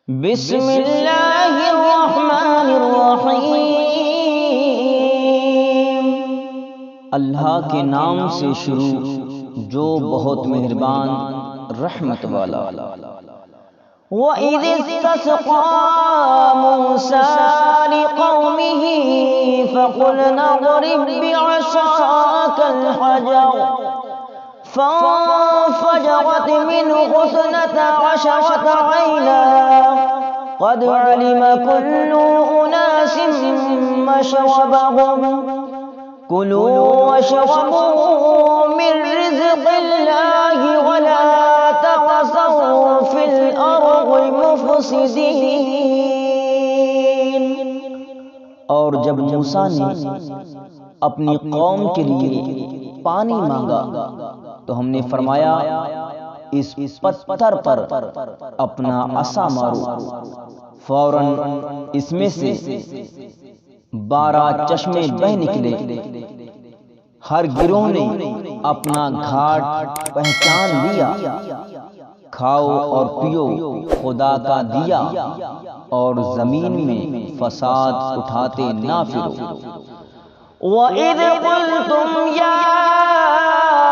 بسم اللہ الرحمن الرحیم، اللہ کے نام سے شروع جو بہت مہربان رحمت والا۔ وَإِذِ اسْتَسْقَىٰ مُوسَىٰ لِقَوْمِهِ فَقُلْنَا اضْرِب بِّعَصَاكَ الْحَجَرَ فانفجرت منه 12 عينا قد علم كل أناس مشربهم كلوا واشربوا من رزق الله ولا تعثوا في الأرض مفسدين۔ اور جب موسیٰ نے اپنی قوم کے لیے پانی مانگا تو ہم نے فرمایا اس پتھر پر اپنا عصا مارو، فوراً اس میں سے 12 چشمے بہہ نکلے۔ ہر گروہ نے اپنا گھاٹ پہچان لیا۔ کھاؤ اور پیو خدا کا دیا، اور زمین میں فساد اٹھاتے نہ پھرو۔ وَإِذْ قُلْتُمْ يَا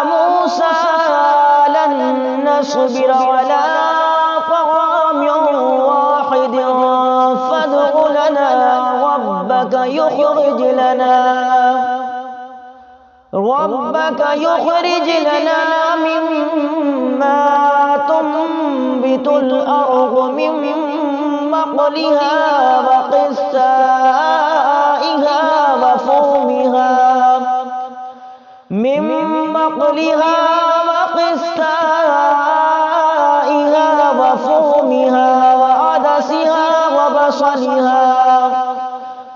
مُوسَىٰ لَن نَّصْبِرَ عَلَىٰ طَعَامٍ وَاحِدٍ فَادْعُ لَنَا رَبَّكَ يُخْرِجْ لَنَا مِمَّا تُنبِتُ الْأَرْضُ مِن بَقْلِهَا وَقِثَّائِهَا وَفُومِهَا وَعَدَسِهَا وَبَصَلِهَا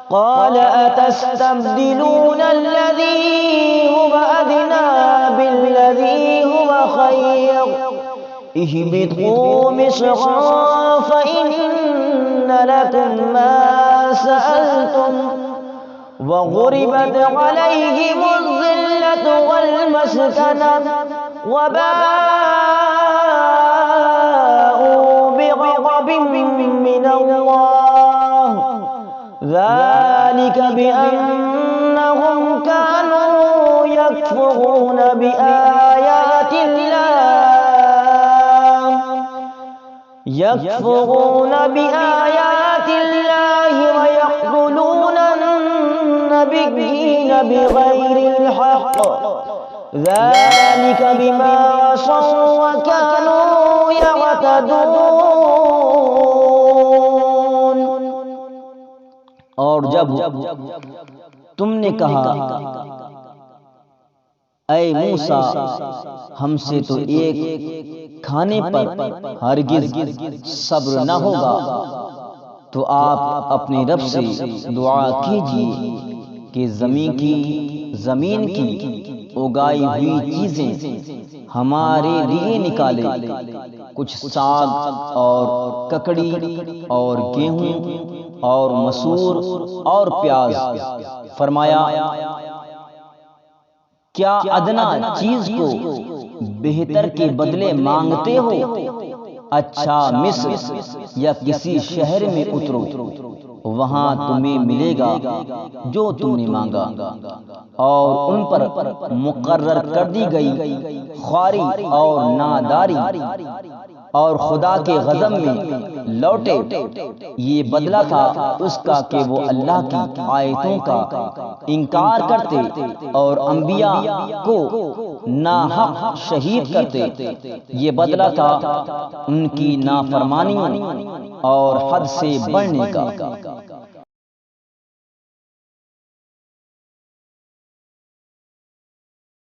قَالَ أَتَسْتَبْدِلُونَ الَّذِي هُوَ أَدْنَىٰ بِالَّذِي هُوَ خَيْرٌ اهْبِطُوا مِصْرًا فَإِنَّ لَكُم مَّا سَأَلْتُمْ وَضُرِبَتْ عَلَيْهِمُ الذِّلَّةُ وَالْمَسْكَنَةُ وَبَاءُوا بِغَضَبٍ مِّنَ اللَّهِ ذَلِكَ بِأَنَّهُمْ كَانُوا يَكْفُرُونَ بِآيَاتِ اللَّهِ وَيَقْتُلُونَ النَّبِيِّينَ بِغَيْرِ الْحَقِّ ذَلِكَ بِمَا عَصَوا وَكَانُوا يَعْتَدُونَ۔ اور جب تم نے کہا اے موسیٰ ہم سے تو ایک کھانے پر ہرگز صبر نہ ہوگا، تو آپ اپنے رب سے دعا کیجیے کہ زمین کی اگائی ہوئی چیزیں ہمارے لیے نکالے، کچھ ساگ اور ککڑی اور گیہوں اور مسور اور پیاز۔ فرمایا کیا ادنا چیز کو بہتر کے بدلے مانگتے ہو؟ اچھا مصر یا کسی شہر میں اترو، وہاں تمہیں ملے گا جو تم نے مانگا۔ اور ان پر مقرر کر دی گئی خواری اور ناداری اور خدا کے غضب میں لوٹے۔ یہ بدلہ تھا اس کا کہ وہ اللہ کی آیتوں کا انکار کرتے اور انبیاء کو ناحق شہید کرتے۔ یہ بدلہ تھا ان کی نافرمانیوں اور حد سے بڑھنے کا۔